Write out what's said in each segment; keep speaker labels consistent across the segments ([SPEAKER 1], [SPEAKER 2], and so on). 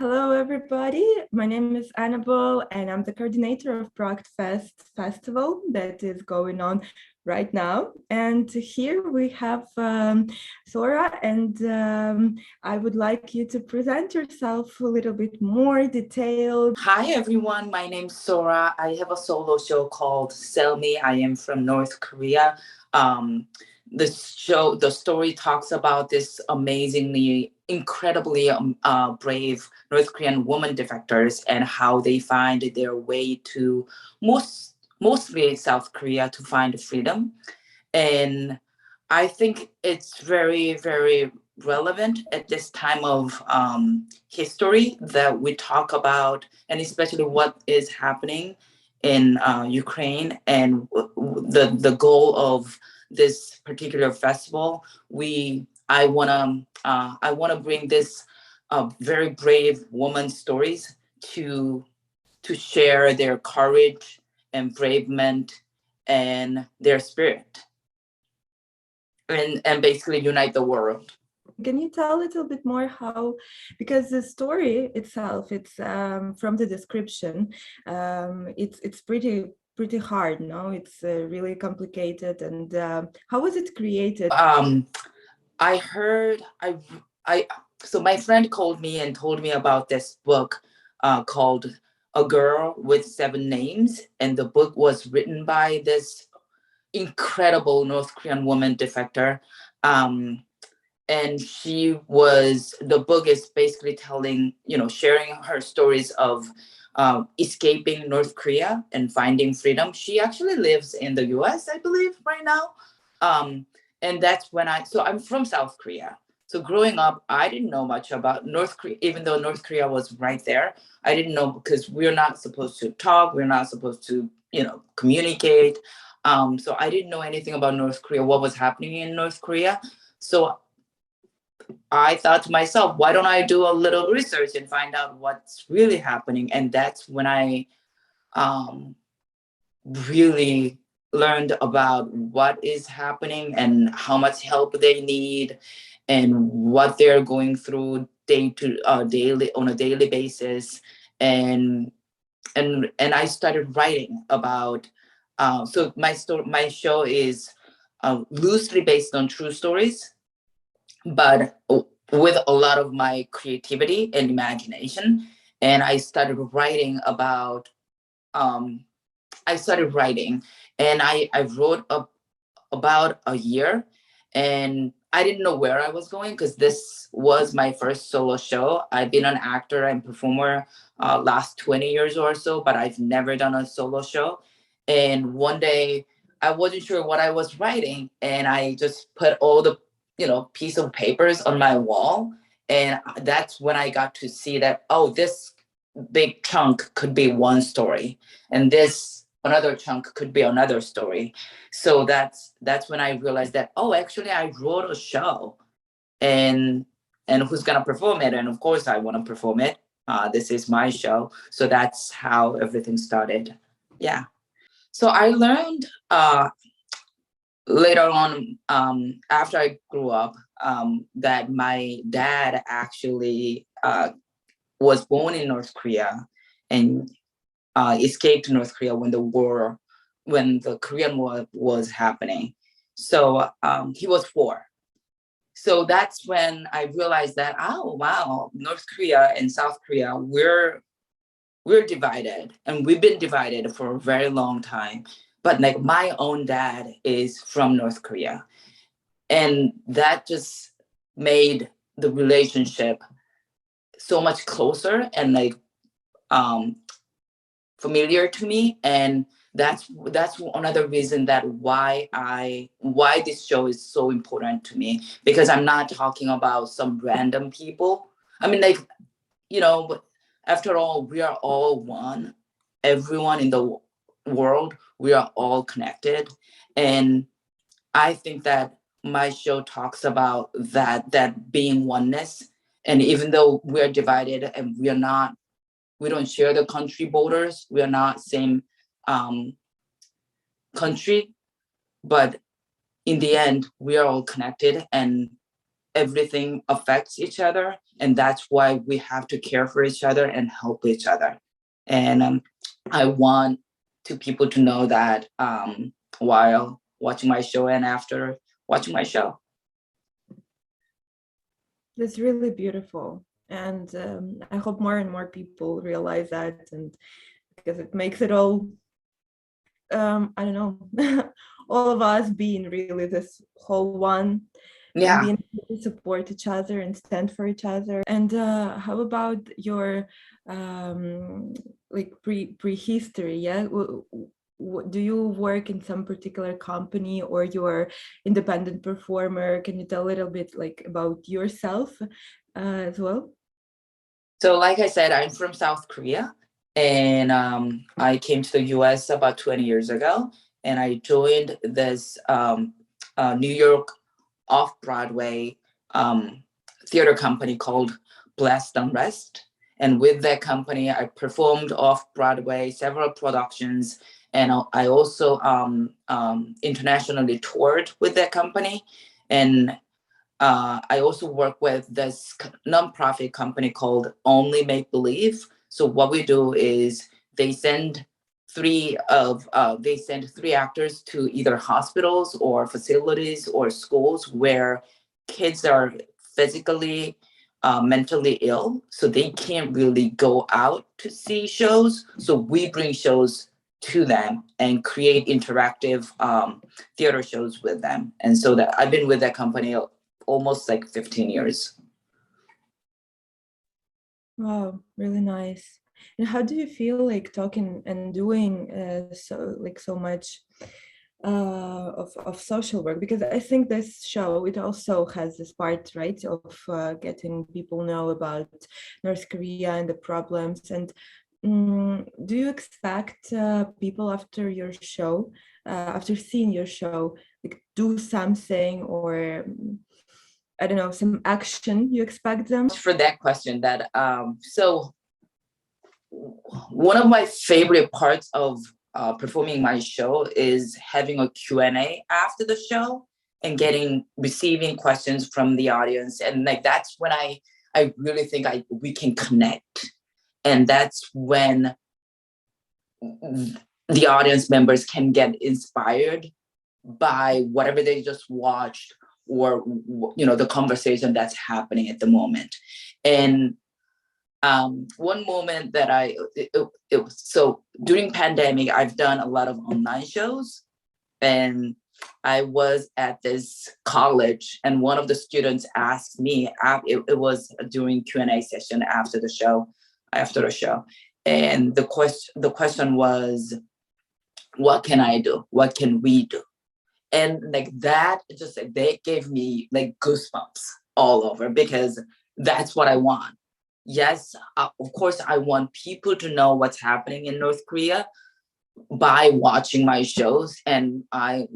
[SPEAKER 1] Hello, everybody. My name is Anabell, and I'm the coordinator of ProEnglish Festival that is going on right now. And here we have Sora, and I would like you to present yourself a little bit more detailed.
[SPEAKER 2] Hi, everyone. My name's Sora. I have a solo show called Sell Me. I am from North Korea. The story talks about this incredibly brave North Korean woman defectors and how they find their way to mostly South Korea to find freedom. And I think it's very, very relevant at this time of history that we talk about, and especially what is happening in Ukraine and the goal of this particular festival. I wanna bring this very brave woman stories to share their courage and bravement and their spirit and basically unite the world.
[SPEAKER 1] Can you tell a little bit more how, because the story itself, it's from the description, it's pretty hard, no? It's really complicated. And how was it created?
[SPEAKER 2] I heard I so my friend called me and told me about this book called A Girl with Seven Names, and the book was written by this incredible North Korean woman defector. And the book is basically sharing her stories of escaping North Korea and finding freedom. She actually lives in the US, I believe, right now. And that's when so I'm from South Korea. So growing up, I didn't know much about North Korea, even though North Korea was right there. I didn't know because we're not supposed to talk. We're not supposed to, communicate. So I didn't know anything about North Korea, what was happening in North Korea. So I thought to myself, why don't I do a little research and find out what's really happening? And that's when I really learned about what is happening and how much help they need and what they're going through daily on a daily basis. And I started writing about. So my show is loosely based on true stories, but with a lot of my creativity and imagination. And I started writing and I wrote about a year, and I didn't know where I was going because this was my first solo show. I've been an actor and performer last 20 years or so, but I've never done a solo show. And one day I wasn't sure what I was writing, and I just put all the piece of papers on my wall. And that's when I got to see that, oh, this big chunk could be one story, and this another chunk could be another story. So that's when I realized that, oh, actually I wrote a show, and who's gonna perform it? And of course I want to perform it. This is my show. So that's how everything started. Yeah. So I learned later on, after I grew up, that my dad actually was born in North Korea and escaped to North Korea when the Korean War was happening. So he was 4. So that's when I realized that, oh wow, North Korea and South Korea, we're divided, and we've been divided for a very long time. But like my own dad is from North Korea, and that just made the relationship so much closer and familiar to me. And that's another reason that why this show is so important to me, because I'm not talking about some random people. I mean, after all, we are all one. Everyone in the world, we are all connected. And I think that my show talks about that being oneness. And even though we're divided and we don't share the country borders, we are not same country, but in the end, we are all connected, and everything affects each other. And that's why we have to care for each other and help each other. And I want people to know that while watching my show and after watching my show.
[SPEAKER 1] That's really beautiful. And I hope more and more people realize that, and because it makes it all, I don't know, all of us being really this whole one, and being able to support each other and stand for each other. And how about your like prehistory? Yeah, do you work in some particular company, or you're independent performer? Can you tell a little bit like about yourself as well?
[SPEAKER 2] So like I said, I'm from South Korea, and I came to the US about 20 years ago, and I joined this New York off-Broadway theater company called Blessed Unrest. And with that company, I performed off-Broadway, several productions, and I also internationally toured with that company. And I also work with this nonprofit company called Only Make Believe. So what we do is they send three actors to either hospitals or facilities or schools where kids are physically, mentally ill, so they can't really go out to see shows. So we bring shows to them and create interactive theater shows with them. And so that I've been with that company almost like 15 years.
[SPEAKER 1] Wow, really nice. And how do you feel like talking and doing so much of social work? Because I think this show, it also has this part, right, of getting people know about North Korea and the problems. And do you expect people after your show, after seeing your show, like do something, or I don't know, some action you expect them?
[SPEAKER 2] For that question, that so one of my favorite parts of performing my show is having a Q&A after the show and receiving questions from the audience. And like that's when I really think we can connect. And that's when the audience members can get inspired by whatever they just watched, or the conversation that's happening at the moment. And one moment that it was, so during pandemic, I've done a lot of online shows, and I was at this college, and one of the students asked me, it was during Q&A session after the show, and the question was, what can I do? What can we do? And like that, just like they gave me like goosebumps all over, because that's what I want. Yes, of course, I want people to know what's happening in North Korea by watching my shows, and I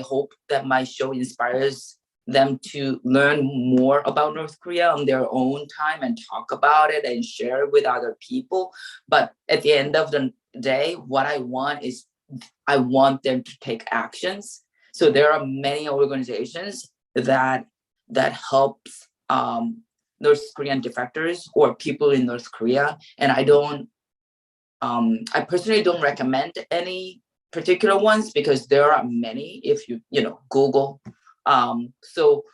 [SPEAKER 2] hope that my show inspires them to learn more about North Korea on their own time and talk about it and share it with other people. But at the end of the day, what I want is I want them to take actions. So there are many organizations that helps North Korean defectors or people in North Korea, and I personally don't recommend any particular ones, because there are many if you Google. So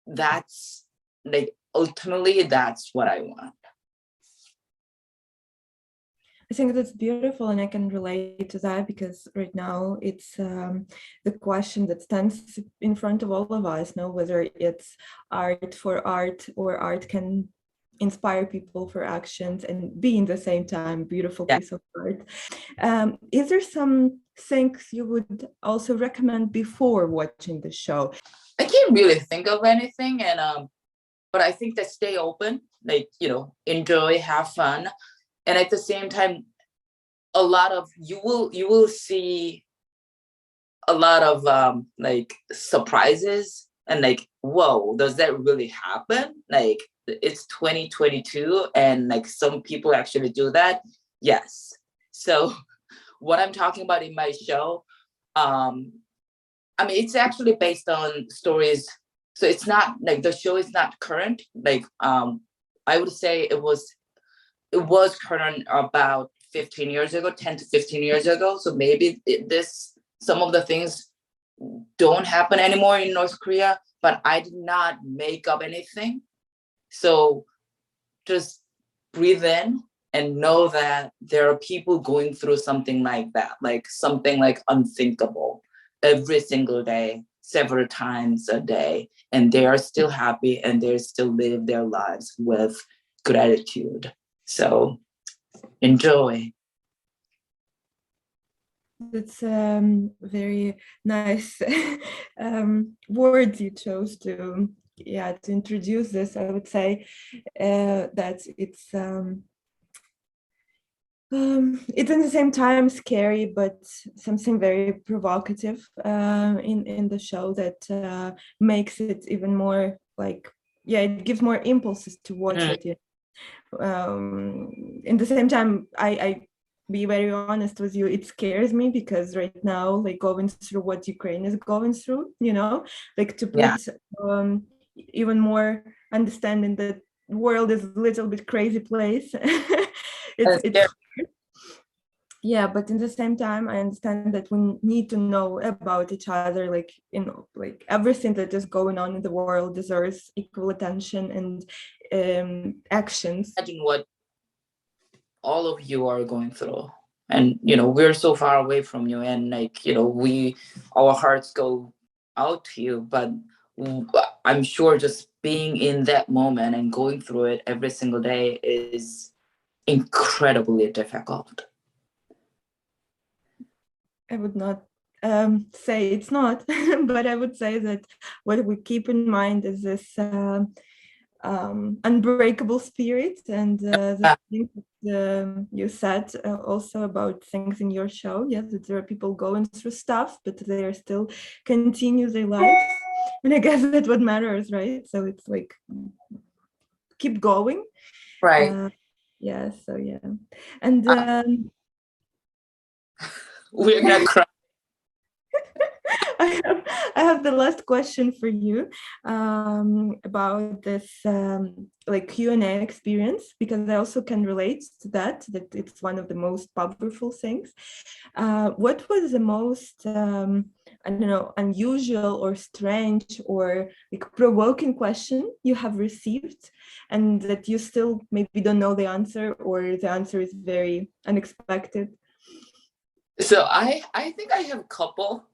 [SPEAKER 2] that's like ultimately that's what I want.
[SPEAKER 1] I think that's beautiful, and I can relate to that, because right now it's the question that stands in front of all of us, whether it's art for art, or art can inspire people for actions and be in the same time beautiful piece of art. Is there some things you would also recommend before watching the show?
[SPEAKER 2] I can't really think of anything, and but I think that stay open, like enjoy, have fun, and at the same time, a lot of you will see a lot of like surprises, and like, whoa, does that really happen? Like, it's 2022 and like some people actually do that. Yes. So what I'm talking about in my show, I mean, it's actually based on stories so it's not like the show is not current. Like I would say it was current about 15 years ago, 10 to 15 years ago. So maybe some of the things don't happen anymore in North Korea, but I did not make up anything. So just breathe in and know that there are people going through something like that, like something like unthinkable every single day, several times a day, and they are still happy and they still live their lives with gratitude. So enjoy.
[SPEAKER 1] That's very nice words you chose to introduce this. I would say that it's in the same time scary, but something very provocative in the show that makes it even more like, it gives more impulses to watch it. In the same time, I be very honest with you, it scares me because right now, like going through what Ukraine is going through, like to put even more understanding that the world is a little bit crazy place. it's but in the same time, I understand that we need to know about each other. Like, like everything that is going on in the world deserves equal attention and actions.
[SPEAKER 2] Imagine what all of you are going through. And, we're so far away from you. And like, our hearts go out to you. But I'm sure just being in that moment and going through it every single day is incredibly difficult.
[SPEAKER 1] I would not say it's not, but I would say that what we keep in mind is this unbreakable spirit, and the thing that you said also about things in your show. Yes, that there are people going through stuff, but they are still continue their lives, and I guess that's what matters, right? So it's like keep going,
[SPEAKER 2] right?
[SPEAKER 1] So and
[SPEAKER 2] we're gonna cry.
[SPEAKER 1] I have the last question for you about this like Q&A experience, because I also can relate to that it's one of the most powerful things. What was the most I don't know, unusual or strange or like provoking question you have received and that you still maybe don't know the answer, or the answer is very unexpected?
[SPEAKER 2] So I think I have a couple.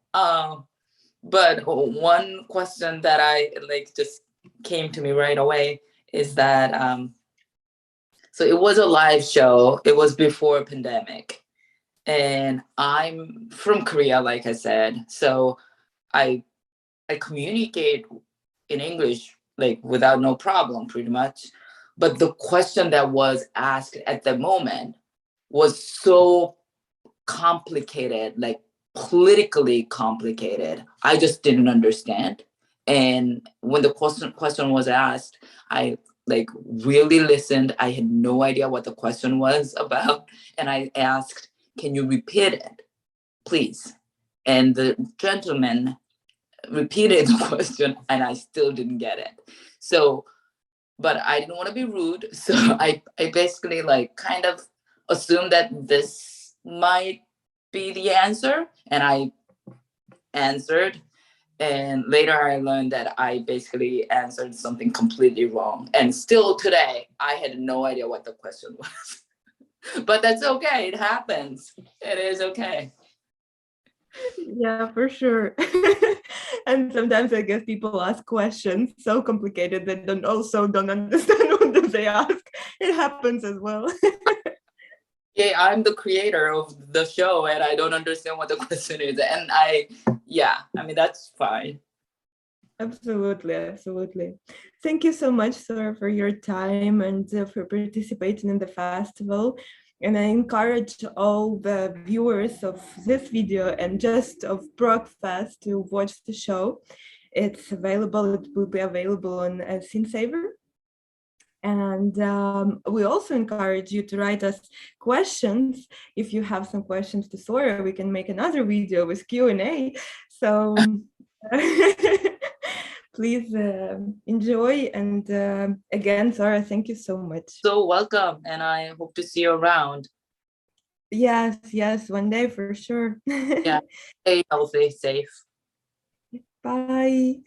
[SPEAKER 2] But one question that I like just came to me right away is that so it was a live show. It was before pandemic, and I'm from Korea, like I said. So I communicate in English like without no problem, pretty much. But the question that was asked at the moment was so complicated, like politically complicated. I just didn't understand. And when the question was asked, I like really listened. I had no idea what the question was about. And I asked, can you repeat it, please? And the gentleman repeated the question and I still didn't get it. So, but I didn't want to be rude. So I basically like kind of assumed that this might be the answer, and I answered. And later I learned that I basically answered something completely wrong. And still today, I had no idea what the question was. But that's okay. It happens. It is okay.
[SPEAKER 1] Yeah, for sure. And sometimes I guess people ask questions so complicated that don't understand what they ask. It happens as well.
[SPEAKER 2] Yeah, I'm the creator of the show and I don't understand what the question is. And I mean, that's fine.
[SPEAKER 1] Absolutely, absolutely. Thank you so much, sir, for your time and for participating in the festival. And I encourage all the viewers of this video and just of ProEnglish to watch the show. It's available, it will be available on ScreenSaver. And we also encourage you to write us questions. If you have some questions to Sora, we can make another video with Q&A. So Please enjoy. And again, Sora, thank you so much.
[SPEAKER 2] So welcome, and I hope to see you around.
[SPEAKER 1] Yes, yes, one day for sure.
[SPEAKER 2] Yeah, stay healthy, safe.
[SPEAKER 1] Bye.